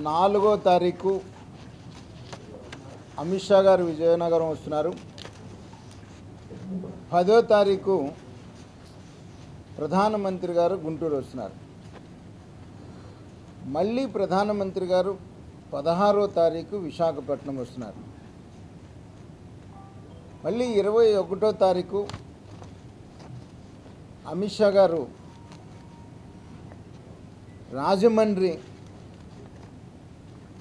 4వ తారీఖు అమిత్ షా గారు విజయనగరం వస్తున్నారు. 10వ తారీఖు ప్రధానమంత్రి గారు గుంటూరు వస్తున్నారు. మళ్ళీ ప్రధానమంత్రి గారు 16వ తారీఖు విశాఖపట్నం వస్తున్నారు. మళ్ళీ 21వ తారీఖు అమిత్ షా గారు రాజమండ్రి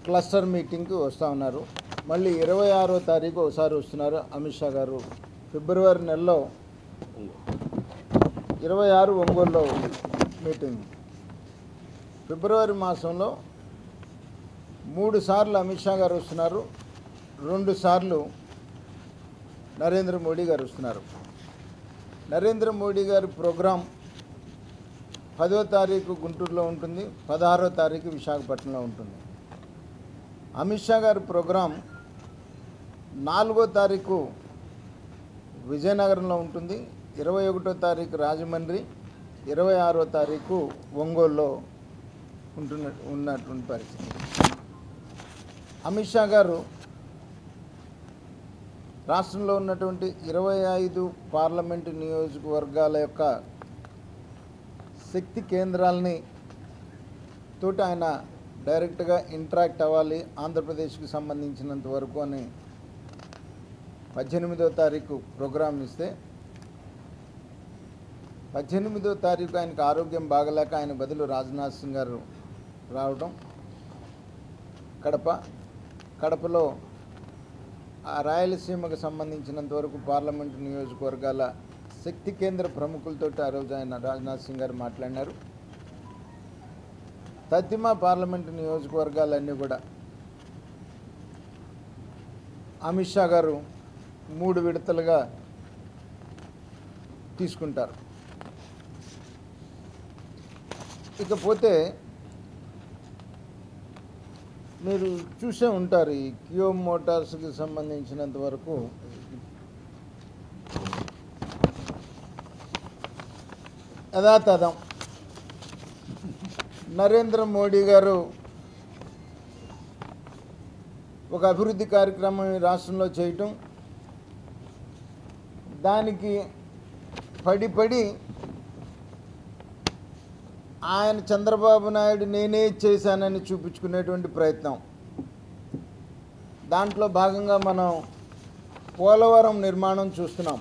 క్లస్టర్ మీటింగ్కి వస్తూ ఉన్నారు. మళ్ళీ 26వ తారీఖు ఒకసారి వస్తున్నారు అమిత్ షా గారు. ఫిబ్రవరి నెలలో 26 ఒంగోలులో మీటింగ్. ఫిబ్రవరి మాసంలో 3 సార్లు అమిత్ షా గారు వస్తున్నారు, 2 సార్లు నరేంద్ర మోడీ గారు వస్తున్నారు. నరేంద్ర మోడీ గారి ప్రోగ్రాం 10వ తారీఖు గుంటూరులో ఉంటుంది, 16వ తారీఖు విశాఖపట్నంలో ఉంటుంది. అమిత్ షా గారి ప్రోగ్రాం 4వ తారీఖు విజయనగరంలో ఉంటుంది, 21వ తారీఖు రాజమండ్రి, 26వ తారీఖు ఒంగోలులో ఉన్నటువంటి పరిస్థితి. అమిత్ షా గారు రాష్ట్రంలో ఉన్నటువంటి 25 పార్లమెంటు నియోజకవర్గాల యొక్క శక్తి కేంద్రాలని తోటి ఆయన డైరెక్ట్గా ఇంటరాక్ట్ అవ్వాలి ఆంధ్రప్రదేశ్కి సంబంధించినంత వరకు అని 18వ తారీఖు ప్రోగ్రాం ఇస్తే 18వ తారీఖు ఆయనకు ఆరోగ్యం బాగలేక ఆయన బదులు రాజ్నాథ్ సింగ్ గారు రావడం, కడపలో ఆ రాయలసీమకు సంబంధించినంత వరకు పార్లమెంటు నియోజకవర్గాల శక్తి కేంద్ర ప్రముఖులతో ఆ రోజు ఆయన రాజ్నాథ్ సింగ్ గారు మాట్లాడినారు. తత్తిమ పార్లమెంటు నియోజకవర్గాలన్నీ కూడా అమిత్ షా గారు 3 విడతలుగా తీసుకుంటారు. ఇకపోతే మీరు చూసే ఉంటారు ఈ కియా మోటార్స్కి సంబంధించినంత వరకు యథాతథం నరేంద్ర మోడీ గారు ఒక అభివృద్ధి కార్యక్రమం ఈ రాష్ట్రంలో చేయటం, దానికి పడి ఆయన చంద్రబాబు నాయుడు నేనే చేశానని చూపించుకునేటువంటి ప్రయత్నం. దాంట్లో భాగంగా మనం పోలవరం నిర్మాణం చూస్తున్నాం.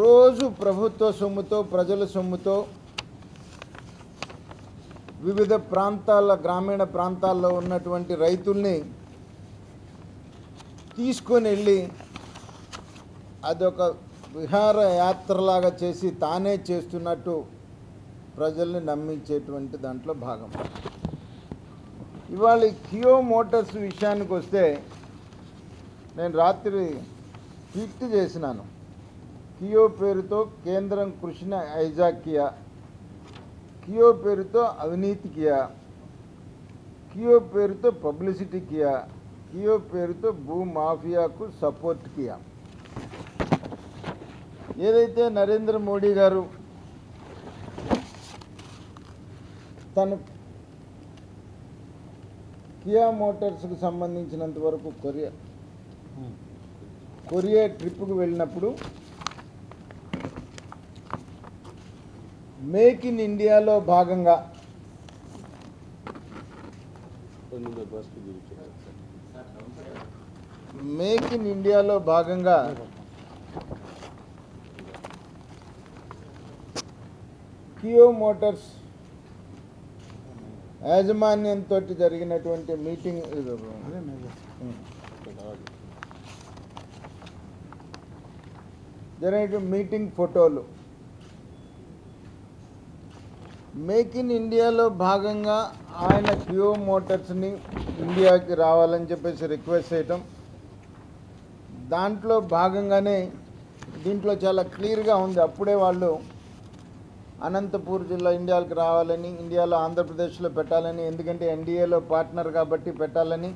రోజు ప్రభుత్వ సొమ్ముతో, ప్రజల సొమ్ముతో వివిధ ప్రాంతాల, గ్రామీణ ప్రాంతాల్లో ఉన్నటువంటి రైతుల్ని తీసుకొని వెళ్ళి అదొక విహారయాత్రలాగా చేసి తానే చేస్తున్నట్టు ప్రజల్ని నమ్మించేటువంటి దాంట్లో భాగం. ఇవాళ కియా మోటార్స్ విషయానికి వస్తే నేను రాత్రి ట్వీట్ చేసినాను. కియా పేరుతో కేంద్రం కృషిని హైజాక్ కియా, కియా పేరుతో అవినీతి కియా, కియా పేరుతో పబ్లిసిటీ కియా, కియా పేరుతో భూ మాఫియాకు సపోర్ట్ కియా. ఏదైతే నరేంద్ర మోడీ గారు తను కియా మోటార్స్కి సంబంధించినంత వరకు కొరియా ట్రిప్కు వెళ్ళినప్పుడు మేక్ ఇన్ ఇండియాలో భాగంగా కియా మోటార్స్ యాజమాన్యంతో జరిగినటువంటి మీటింగ్, మీటింగ్ ఫోటోలు మేక్ ఇన్ ఇండియాలో భాగంగా ఆయన కియా మోటార్స్ని ఇండియాకి రావాలని చెప్పేసి రిక్వెస్ట్ చేయటం, దాంట్లో భాగంగానే దీంట్లో చాలా క్లియర్గా ఉంది. అప్పుడే వాళ్ళు అనంతపూర్ జిల్లా ఇండియాకి రావాలని, ఇండియాలో ఆంధ్రప్రదేశ్లో పెట్టాలని, ఎందుకంటే ఎన్డీఏలో పార్ట్నర్ కాబట్టి పెట్టాలని,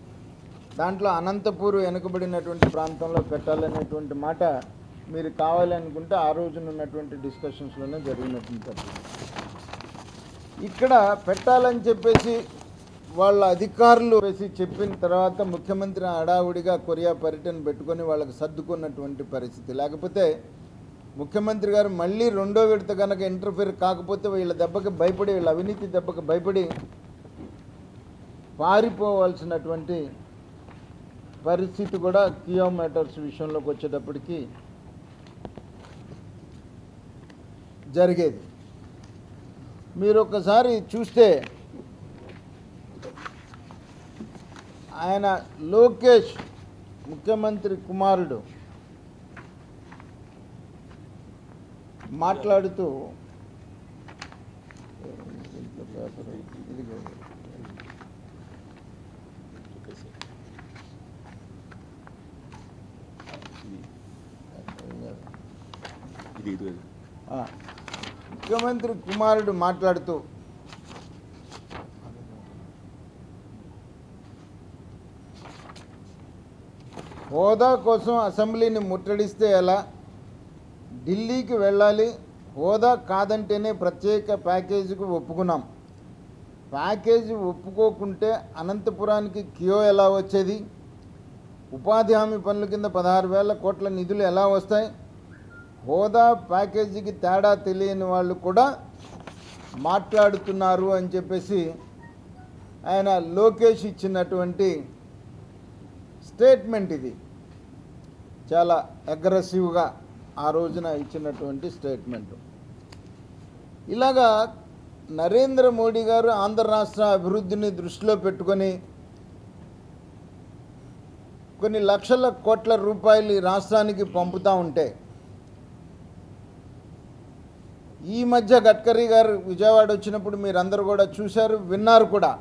దాంట్లో అనంతపూర్ వెనుకబడినటువంటి ప్రాంతంలో పెట్టాలనేటువంటి మాట మీరు కావాలనుకుంటే ఆ రోజున ఉన్నటువంటి డిస్కషన్స్లోనే జరిగినటువంటి. ఇక్కడ పెట్టాలని చెప్పేసి వాళ్ళ అధికారులు వేసి చెప్పిన తర్వాత ముఖ్యమంత్రి హడావుడిగా కొరియా పర్యటన పెట్టుకొని వాళ్ళకి సర్దుకున్నటువంటి పరిస్థితి. లేకపోతే ముఖ్యమంత్రి గారు మళ్ళీ రెండో విడత కనుక ఇంటర్ఫియర్ కాకపోతే వీళ్ళ దెబ్బకి భయపడి, వీళ్ళ అవినీతి దెబ్బకి భయపడి పారిపోవాల్సినటువంటి పరిస్థితి కూడా కియా మోటార్స్ విషయంలోకి వచ్చేటప్పటికి జరిగేది. మీరు ఒకసారి చూస్తే ఆయన లోకేష్ ముఖ్యమంత్రి కుమారుడు మాట్లాడుతూ ముఖ్యమంత్రి కుమారుడు మాట్లాడుతూ హోదా కోసం అసెంబ్లీని ముట్టడిస్తే ఎలా, ఢిల్లీకి వెళ్ళాలి, హోదా కాదంటేనే ప్రత్యేక ప్యాకేజీకి ఒప్పుకున్నాం, ప్యాకేజీ ఒప్పుకోకుంటే అనంతపురానికి కియో ఎలా వచ్చేది, ఉపాధి హామీ పనుల కింద 16,000 కోట్ల నిధులు ఎలా వస్తాయి, హోదా ప్యాకేజీకి తేడా తెలియని వాళ్ళు కూడా మాట్లాడుతున్నారు అని చెప్పేసి ఆయన లోకేష్ ఇచ్చినటువంటి స్టేట్మెంట్. ఇది చాలా అగ్రెసివ్గా ఆ రోజున ఇచ్చినటువంటి స్టేట్మెంట్. ఇలాగా నరేంద్ర మోడీ గారు ఆంధ్ర రాష్ట్ర అభివృద్ధిని దృష్టిలో పెట్టుకొని కొన్ని లక్షల కోట్ల రూపాయలు ఈ రాష్ట్రానికి పంపుతూ ఉంటే, ఈ మధ్య గడ్కరీ గారు విజయవాడ వచ్చినప్పుడు మీరందరూ కూడా చూశారు, విన్నారు కూడా.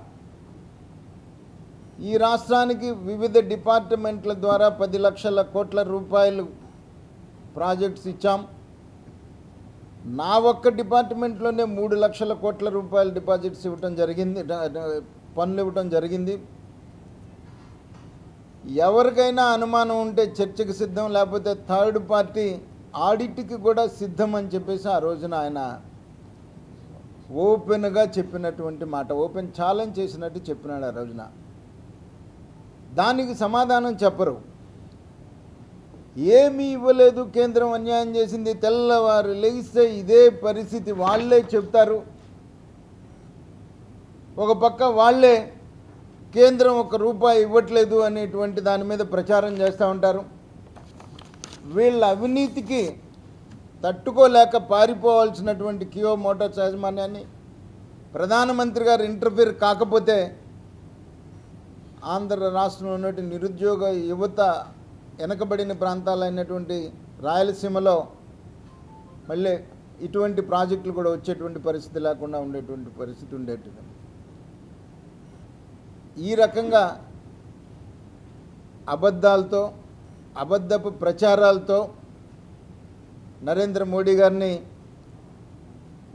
ఈ రాష్ట్రానికి వివిధ డిపార్ట్మెంట్ల ద్వారా 10 లక్షల కోట్ల రూపాయలు ప్రాజెక్ట్స్ ఇచ్చాం. నా ఒక్క డిపార్ట్మెంట్లోనే 3 లక్షల కోట్ల రూపాయల డిపాజిట్స్ ఇవ్వటం జరిగింది, పనులు ఇవ్వటం జరిగింది. ఎవరికైనా అనుమానం ఉంటే చర్చకు సిద్ధం, లేకపోతే థర్డ్ పార్టీ ఆడిట్కి కూడా సిద్ధం అని చెప్పేసి ఆ రోజున ఆయన ఓపెన్గా చెప్పినటువంటి మాట, ఓపెన్ ఛాలెంజ్ చేసినట్టు చెప్పినాడు ఆ రోజున. దానికి సమాధానం చెప్పరు. ఏమీ ఇవ్వలేదు, కేంద్రం అన్యాయం చేసింది, తెల్లవారు లెగిస్తే ఇదే పరిస్థితి వాళ్ళే చెప్తారు. ఒక పక్క వాళ్ళే కేంద్రం 1 రూపాయి ఇవ్వట్లేదు అనేటువంటి దాని మీద ప్రచారం చేస్తూ ఉంటారు. వీళ్ళ అవినీతికి తట్టుకోలేక పారిపోవాల్సినటువంటి కియా మోటార్స్ యాజమాన్యాన్ని ప్రధానమంత్రి గారు ఇంటర్ఫియర్ కాకపోతే ఆంధ్ర రాష్ట్రంలో ఉన్నటువంటి నిరుద్యోగ యువత వెనకబడిన ప్రాంతాలైనటువంటి రాయలసీమలో మళ్ళీ ఇటువంటి ప్రాజెక్టులు కూడా వచ్చేటువంటి పరిస్థితి లేకుండా ఉండేటువంటి పరిస్థితి ఉండేట్టుగా ఈ రకంగా అబద్ధాలతో, అబద్ధపు ప్రచారాలతో నరేంద్ర మోడీ గారిని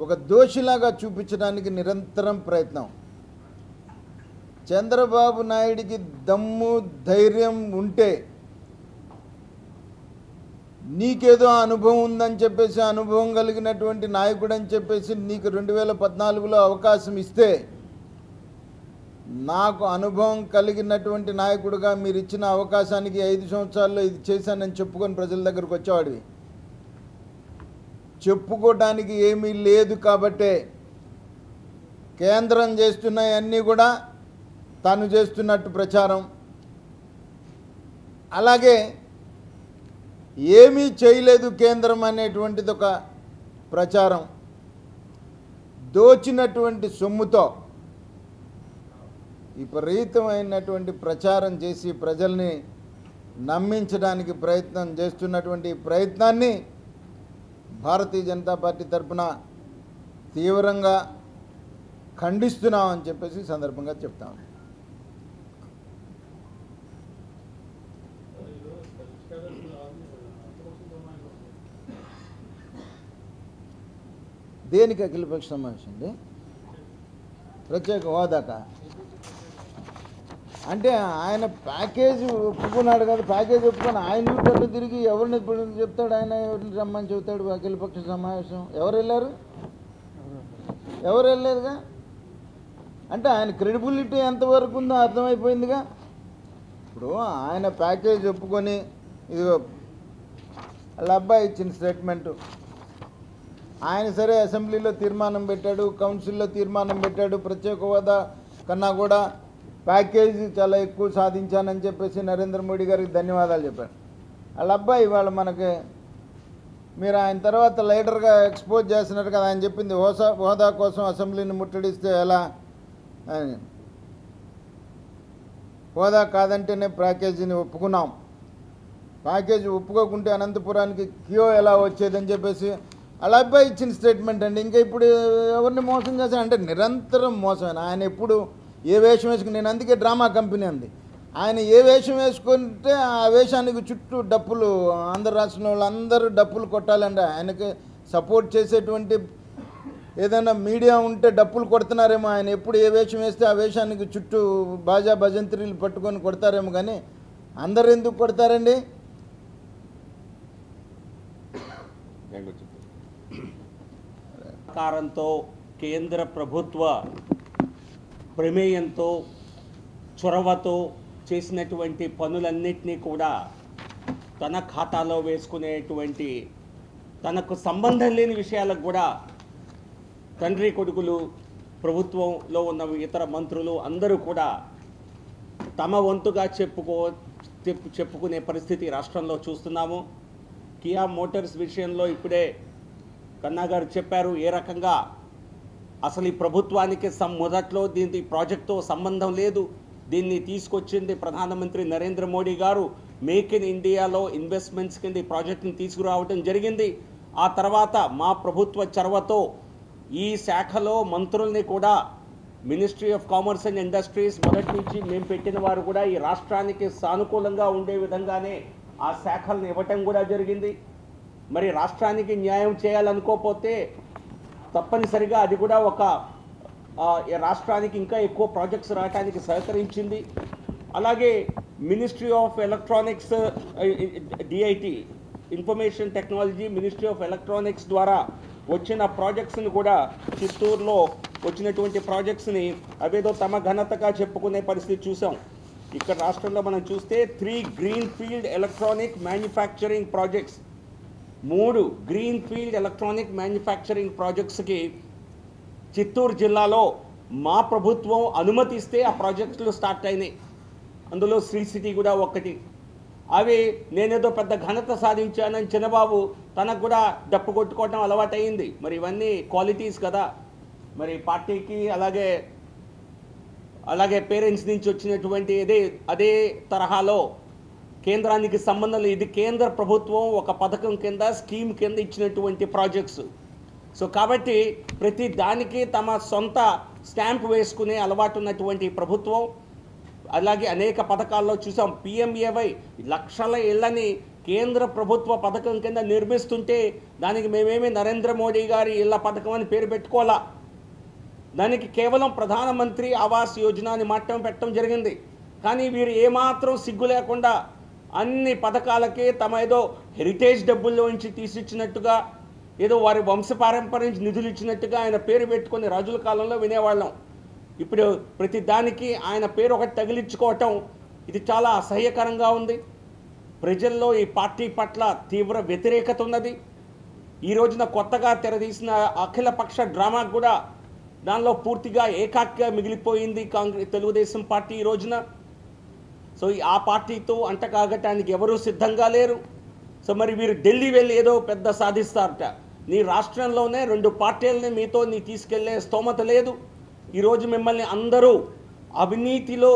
ఒక దోషిలాగా చూపించడానికి నిరంతరం ప్రయత్నం. చంద్రబాబు నాయుడికి దమ్ము ధైర్యం ఉంటే, నీకేదో అనుభవం ఉందని చెప్పేసి, అనుభవం కలిగినటువంటి నాయకుడు అని చెప్పేసి నీకు 2014లో అవకాశం ఇస్తే, నాకు అనుభవం కలిగినటువంటి నాయకుడిగా మీరు ఇచ్చిన అవకాశానికి 5 సంవత్సరాల్లో ఇది చేశానని చెప్పుకొని ప్రజల దగ్గరకు వచ్చేవాడివి. చెప్పుకోవడానికి ఏమీ లేదు కాబట్టే కేంద్రం చేస్తున్నాయన్నీ కూడా తాను చేస్తున్నట్టు ప్రచారం, అలాగే ఏమీ చేయలేదు కేంద్రం అనేటువంటిది ఒక ప్రచారం, దోచినటువంటి సొమ్ముతో విపరీతమైనటువంటి ప్రచారం చేసి ప్రజల్ని నమ్మించడానికి ప్రయత్నం చేస్తున్నటువంటి ప్రయత్నాన్ని భారతీయ జనతా పార్టీ తరఫున తీవ్రంగా ఖండిస్తున్నామని చెప్పేసి సందర్భంగా చెప్తాము. దేనికి అఖిలపక్ష సమావేశం అండి? ప్రత్యేక హోదాకా అంటే ఆయన ప్యాకేజీ ఒప్పుకున్నాడు కదా, ప్యాకేజీ ఒప్పుకొని ఆయన ఊళ్ళో తిరిగి ఎవరిని చెప్తాడు, ఆయన ఎవరిని రమ్మని చెబుతాడు అఖిలపక్ష సమావేశం? ఎవరు వెళ్ళారు? ఎవరు వెళ్ళలేదుగా. అంటే ఆయన క్రెడిబిలిటీ ఎంతవరకు ఉందో అర్థమైపోయిందిగా. ఇప్పుడు ఆయన ప్యాకేజ్ ఒప్పుకొని ఇదిగో వాళ్ళ అబ్బాయి ఇచ్చిన స్టేట్మెంటు, ఆయన సరే అసెంబ్లీలో తీర్మానం పెట్టాడు, కౌన్సిల్లో తీర్మానం పెట్టాడు, ప్రత్యేక హోదా కన్నా కూడా ప్యాకేజీ చాలా ఎక్కువ సాధించానని చెప్పేసి నరేంద్ర మోడీ గారికి ధన్యవాదాలు చెప్పాడు. వాళ్ళ అబ్బాయి ఇవాళ మనకి మీరు ఆయన తర్వాత లీడర్గా ఎక్స్పోజ్ చేస్తున్నారు కదా, ఆయన చెప్పింది హోదా కోసం అసెంబ్లీని ముట్టడిస్తే ఎలా అని. హోదా కాదంటేనే ప్యాకేజీని ఒప్పుకున్నాం, ప్యాకేజీ ఒప్పుకోకుంటే అనంతపురానికి క్యూ ఎలా వచ్చేదని చెప్పేసి అలా అబ్బాయి ఇచ్చిన స్టేట్మెంట్ అండి. ఇంకా ఇప్పుడు ఎవరిని మోసం చేశాను అంటే నిరంతరం మోసమైన ఆయన ఎప్పుడు ఏ వేషం వేసుకుని, నేను అందుకే డ్రామా కంపెనీ అంది, ఆయన ఏ వేషం వేసుకుంటే ఆ వేషానికి చుట్టూ డప్పులు, ఆంధ్ర రాష్ట్రంలో వాళ్ళందరూ డప్పులు కొట్టాలండి. ఆయనకి సపోర్ట్ చేసేటువంటి ఏదైనా మీడియా ఉంటే డప్పులు కొడుతున్నారేమో, ఆయన ఎప్పుడు ఏ వేషం వేస్తే ఆ వేషానికి చుట్టూ బాజా భజంత్రీలు పట్టుకొని కొడతారేమో, కానీ అందరు ఎందుకు కొడతారండి? సహకారంతో కేంద్ర ప్రభుత్వ ప్రమేయంతో చొరవతో చేసినటువంటి పనులన్నింటినీ కూడా తన ఖాతాలో వేసుకునేటువంటి, తనకు సంబంధం లేని విషయాలకు కూడా తండ్రి కొడుకులు, ప్రభుత్వంలో ఉన్న ఇతర మంత్రులు అందరూ కూడా తమ వంతుగా చెప్పుకునే పరిస్థితి రాష్ట్రంలో చూస్తున్నాము. కియా మోటార్స్ విషయంలో ఇప్పుడే కన్నా గారు చెప్పారు ఏ రకంగా అసలు ఈ ప్రభుత్వానికి మొదట్లో దీని ప్రాజెక్టుతో సంబంధం లేదు, దీన్ని తీసుకొచ్చింది ప్రధానమంత్రి నరేంద్ర మోడీ గారు, మేక్ ఇన్ ఇండియాలో ఇన్వెస్ట్మెంట్స్ కింద ఈ ప్రాజెక్టుని తీసుకురావడం జరిగింది. ఆ తర్వాత మా ప్రభుత్వ చొరవతో ఈ శాఖలో మంత్రుల్ని కూడా ministry of commerce and industries మొదటి నుంచి మేము పెట్టిన వారు కూడా ఈ రాష్ట్రానికి సానుకూలంగా ఉండే విధంగానే ఆ శాఖలను ఇవ్వటం కూడా జరిగింది. మరి రాష్ట్రానికి న్యాయం చేయాలనుకోకపోతే తప్పనిసరిగా అది కూడా ఒక రాష్ట్రానికి ఇంకా ఎక్కువ ప్రాజెక్ట్స్ రావడానికి సహకరించింది. అలాగే ministry of electronics, DIT, information technology, ministry of electronics ద్వారా వచ్చిన ప్రాజెక్ట్స్ని కూడా చిత్తూరులో వచ్చినటువంటి ప్రాజెక్ట్స్ని అవేదో తమ ఘనతగా చెప్పుకునే పరిస్థితి చూసాం. ఇక్కడ రాష్ట్రంలో మనం చూస్తే 3 green field electronic manufacturing projects, 3 green field electronic manufacturing ప్రాజెక్ట్స్కి చిత్తూరు జిల్లాలో మా ప్రభుత్వం అనుమతిస్తే ఆ ప్రాజెక్టులు స్టార్ట్ అయినాయి. అందులో శ్రీ సిటీ కూడా ఒకటి. అవి నేనేదో పెద్ద ఘనత సాధించానని చిన్నబాబు తనకు కూడా డప్పు కొట్టుకోవటం అలవాటైంది. మరి ఇవన్నీ క్వాలిటీస్ కదా, మరి పార్టీకి అలాగే పేరెంట్స్ నుంచి వచ్చినటువంటి అదే తరహాలో కేంద్రానికి సంబంధం లేదు. ఇది కేంద్ర ప్రభుత్వం ఒక పథకం కింద, స్కీమ్ కింద ఇచ్చినటువంటి ప్రాజెక్ట్స్. సో కాబట్టి ప్రతి దానికి తమ సొంత స్టాంప్ వేసుకునే అలవాటు ఉన్నటువంటి ప్రభుత్వం. అలాగే అనేక పథకాల్లో చూసాం, పిఎంఏవై లక్షల ఇళ్లని కేంద్ర ప్రభుత్వ పథకం కింద నిర్మిస్తుంటే దానికి మేమేమి నరేంద్ర మోడీ గారి ఇళ్ల పథకం అని పేరు పెట్టుకోవాలా, దానికి కేవలం ప్రధానమంత్రి ఆవాస్ యోజన అని మాత్రం పెట్టడం జరిగింది. కానీ వీరు ఏమాత్రం సిగ్గు లేకుండా అన్ని పథకాలకి తమ ఏదో హెరిటేజ్ డబ్బుల్లోంచి తీసిచ్చినట్టుగా, ఏదో వారి వంశపారంపర్య నుంచి నిధులు ఇచ్చినట్టుగా ఆయన పేరు పెట్టుకొని రాజుల కాలంలో వినేవాళ్ళం. ఇప్పుడు ప్రతి దానికి ఆయన పేరు ఒకటి తగిలించుకోవటం ఇది చాలా అసహ్యకరంగా ఉంది. ప్రజల్లో ఈ పార్టీ పట్ల తీవ్ర వ్యతిరేకత ఉన్నది. ఈ రోజున కొత్తగా తెరదీసిన అఖిలపక్ష డ్రామా కూడా దానిలో పూర్తిగా ఏకాకిగా మిగిలిపోయింది తెలుగుదేశం పార్టీ ఈ రోజున. సో ఆ పార్టీతో అంటకాగటానికి ఎవరూ సిద్ధంగా లేరు. సో మరి వీరు ఢిల్లీ వెళ్ళి ఏదో పెద్ద సాధిస్తారట. నీ రాష్ట్రంలోనే 2 పార్టీలని మీతో తీసుకెళ్లే స్తోమత లేదు. ఈరోజు మిమ్మల్ని అందరూ అవినీతిలో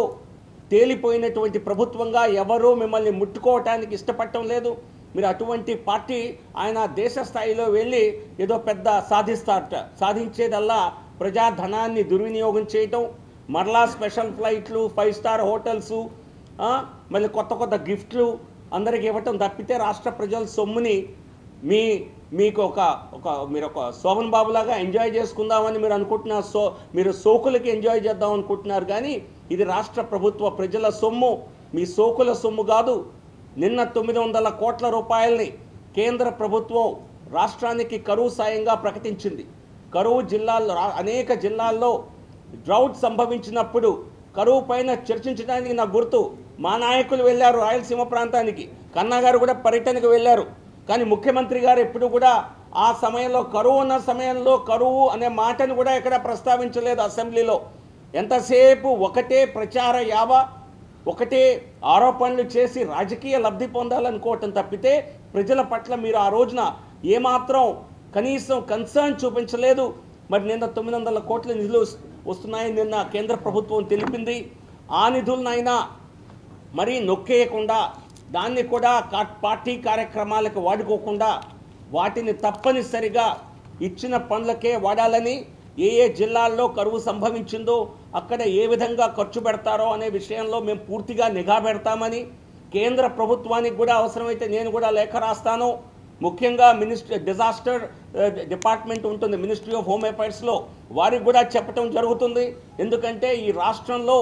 తేలిపోయినటువంటి ప్రభుత్వంగా ఎవరూ మిమ్మల్ని ముట్టుకోవటానికి ఇష్టపడటం లేదు. మీరు అటువంటి పార్టీ ఆయన దేశ స్థాయిలో వెళ్ళి ఏదో పెద్ద సాధిస్తారట. సాధించేదల్లా ప్రజాధనాన్ని దుర్వినియోగం చేయటం, మరలా స్పెషల్ ఫ్లైట్లు, 5 స్టార్ హోటల్సు, మళ్ళీ కొత్త గిఫ్ట్లు అందరికి ఇవ్వటం తప్పితే రాష్ట్ర ప్రజల సొమ్ముని మీకు మీరు ఒక శోభన్ బాబులాగా ఎంజాయ్ చేసుకుందామని మీరు అనుకుంటున్నారు. మీరు సోకులకి ఎంజాయ్ చేద్దాం అనుకుంటున్నారు. కానీ ఇది రాష్ట్ర ప్రభుత్వ ప్రజల సొమ్ము, మీ సోకుల సొమ్ము కాదు. నిన్న 900 కోట్ల రూపాయలని కేంద్ర ప్రభుత్వం రాష్ట్రానికి కరువు సాయంగా ప్రకటించింది. కరువు జిల్లాల్లో అనేక జిల్లాల్లో డ్రౌట్ సంభవించినప్పుడు కరువు పైన చర్చించడానికి నాకు గుర్తు మా నాయకులు వెళ్ళారు రాయలసీమ ప్రాంతానికి, కన్నా గారు కూడా పర్యటనకు వెళ్ళారు. కానీ ముఖ్యమంత్రి గారు ఎప్పుడు కూడా ఆ సమయంలో కరువు ఉన్న సమయంలో కరువు అనే మాటను కూడా ఎక్కడ ప్రస్తావించలేదు అసెంబ్లీలో. ఎంతసేపు ఒకటే ప్రచార యావ, ఒకటే ఆరోపణలు చేసి రాజకీయ లబ్ధి పొందాలనుకోవటం తప్పితే ప్రజల పట్ల మీరు ఆ రోజున ఏమాత్రం కనీసం కన్సర్న్ చూపించలేదు. మరి నిన్న 900 కోట్ల నిధులు వస్తున్నాయని నిన్న కేంద్ర ప్రభుత్వం తెలిపింది. ఆ నిధులనైనా మరీ నొక్కేయకుండా దాన్ని కూడా పార్టీ కార్యక్రమాలకు వాడుకోకుండా వాటిని తప్పనిసరిగా ఇచ్చిన పనులకే వాడాలని, ఏ జిల్లాల్లో కరువు సంభవించిందో అక్కడ ఏ విధంగా ఖర్చు పెడతారో అనే విషయంలో మేము పూర్తిగా నిఘా పెడతామని, కేంద్ర ప్రభుత్వానికి కూడా అవసరమైతే నేను కూడా లేఖ రాస్తాను. ముఖ్యంగా డిజాస్టర్ డిపార్ట్మెంట్ ఉంటుంది మినిస్ట్రీ ఆఫ్ హోమ్ అఫైర్స్లో, వారికి కూడా చెప్పడం జరుగుతుంది. ఎందుకంటే ఈ రాష్ట్రంలో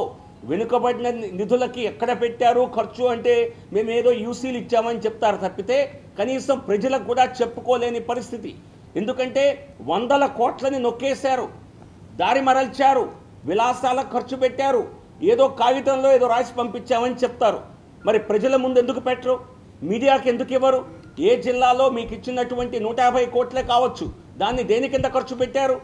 వెనుకబడిన నిధులకి ఎక్కడ పెట్టారు ఖర్చు అంటే మేము ఏదో యూసీలు ఇచ్చామని చెప్తారు తప్పితే కనీసం ప్రజలకు కూడా చెప్పుకోలేని పరిస్థితి. ఎందుకంటే 100 కోట్లని నొక్కేశారు, దారి మరల్చారు, విలాసాల ఖర్చు పెట్టారు, ఏదో కాగితంలో ఏదో రాసి పంపించామని చెప్తారు. మరి ప్రజల ముందు ఎందుకు పెట్టరు? మీడియాకి ఎందుకు ఇవ్వరు? ఏ జిల్లాలో మీకు ఇచ్చినటువంటి 150 కోట్లే కావచ్చు, దాన్ని దేని కింద ఖర్చు పెట్టారు?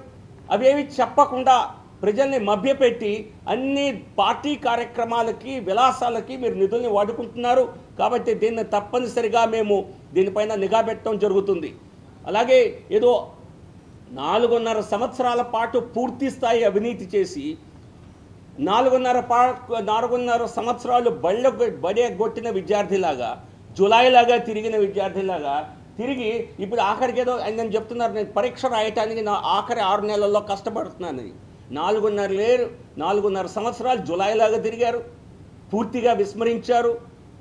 అవేవి చెప్పకుండా ప్రజల్ని మభ్యపెట్టి అన్ని పార్టీ కార్యక్రమాలకి విలాసాలకి మీరు నిధుల్ని వాడుకుంటున్నారు. కాబట్టి దీన్ని తప్పనిసరిగా మేము దీనిపైన నిఘా పెట్టడం జరుగుతుంది. అలాగే ఏదో 4.5 సంవత్సరాల పాటు పూర్తి స్థాయి అవినీతి చేసి 4.5 సంవత్సరాలు బడెగొట్టిన విద్యార్థిలాగా, జులైలాగా తిరిగిన విద్యార్థిలాగా తిరిగి ఇప్పుడు ఆఖరికి ఏదో నేను చెప్తున్నారు, నేను పరీక్ష రాయటానికి నా ఆఖరి 6 నెలల్లో కష్టపడుతున్నానని. 4.5 సంవత్సరాలు జులైలాగా తిరిగారు, పూర్తిగా విస్మరించారు,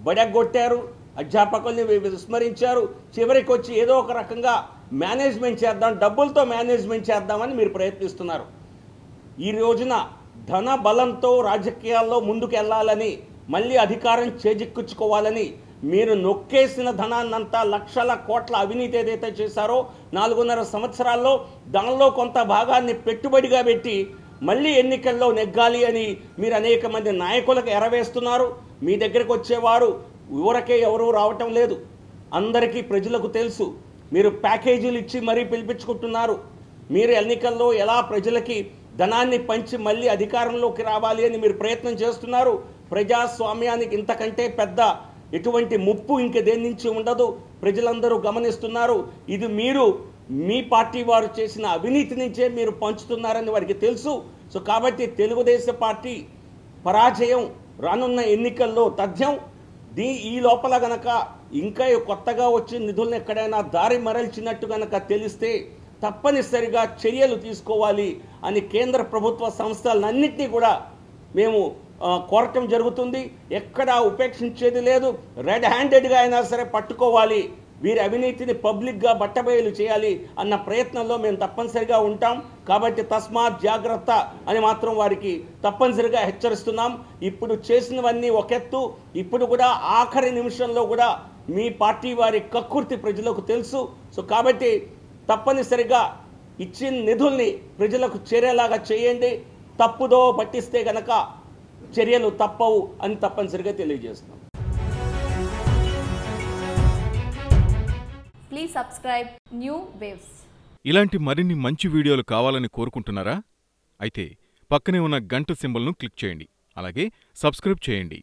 బడెగొట్టారు, అధ్యాపకుల్ని విస్మరించారు. చివరికి వచ్చి ఏదో ఒక రకంగా మేనేజ్మెంట్ చేద్దాం, డబ్బులతో మేనేజ్మెంట్ చేద్దామని మీరు ప్రయత్నిస్తున్నారు. ఈ రోజున ధన బలంతో రాజకీయాల్లో ముందుకు వెళ్ళాలని, మళ్ళీ అధికారం చేజిక్కించుకోవాలని మీరు నొక్కేసిన ధనాన్నంతా లక్షల కోట్ల అవినీతి ఏదైతే చేశారో 4.5 సంవత్సరాల్లో దానిలో కొంత భాగాన్ని పెట్టుబడిగా పెట్టి మళ్ళీ ఎన్నికల్లో నెగ్గాలి అని మీరు అనేక మంది నాయకులకు ఎరవేస్తున్నారు. మీ దగ్గరికి వచ్చేవారు ఊరకే ఎవరూ రావటం లేదు, అందరికీ ప్రజలకు తెలుసు. మీరు ప్యాకేజీలు ఇచ్చి మరీ పిలిపించుకుంటున్నారు. మీరు ఎన్నికల్లో ఎలా ప్రజలకి ధనాన్ని పంచి మళ్ళీ అధికారంలోకి రావాలి అని మీరు ప్రయత్నం చేస్తున్నారు. ప్రజాస్వామ్యానికి ఇంతకంటే పెద్ద ఎటువంటి ముప్పు ఇంక దేని నుంచి ఉండదు, ప్రజలందరూ గమనిస్తున్నారు. ఇది మీరు మీ పార్టీ వారు చేసిన అవినీతి నుంచే మీరు పంచుతున్నారని వారికి తెలుసు. సో కాబట్టి తెలుగుదేశం పార్టీ పరాజయం రానున్న ఎన్నికల్లో తథ్యం. ఈ లోపల గనక ఇంకా కొత్తగా వచ్చిన నిధులను ఎక్కడైనా దారి మరల్చినట్టు గనక తెలిస్తే తప్పనిసరిగా చర్యలు తీసుకోవాలి అని కేంద్ర ప్రభుత్వ సంస్థలన్నింటినీ కూడా మేము కోరటం జరుగుతుంది. ఎక్కడా ఉపేక్షించేది లేదు. రెడ్ హ్యాండెడ్గా అయినా సరే పట్టుకోవాలి, వీరి అవినీతిని పబ్లిక్గా బట్టబయలు చేయాలి అన్న ప్రయత్నంలో మేము తప్పనిసరిగా ఉంటాం. కాబట్టి తస్మాత్ జాగ్రత్త అని మాత్రం వారికి తప్పనిసరిగా హెచ్చరిస్తున్నాం. ఇప్పుడు చేసినవన్నీ ఒకెత్తు, ఇప్పుడు కూడా ఆఖరి నిమిషంలో కూడా మీ పార్టీ వారి కక్కుర్తి ప్రజలకు తెలుసు. సో కాబట్టి తప్పనిసరిగా ఇచ్చిన నిధుల్ని ప్రజలకు చేరేలాగా చేయండి. తప్పుదో పట్టిస్తే గనక చర్యలు తప్పవు అని తప్పనిసరిగా తెలియజేస్తున్నాం. Please subscribe new waves. ఇలాంటి మరిన్ని మంచి వీడియోలు కావాలని కోరుకుంటున్నారా? అయితే పక్కనే ఉన్న గంట సింబల్ను క్లిక్ చేయండి. అలాగే సబ్స్క్రైబ్ చేయండి.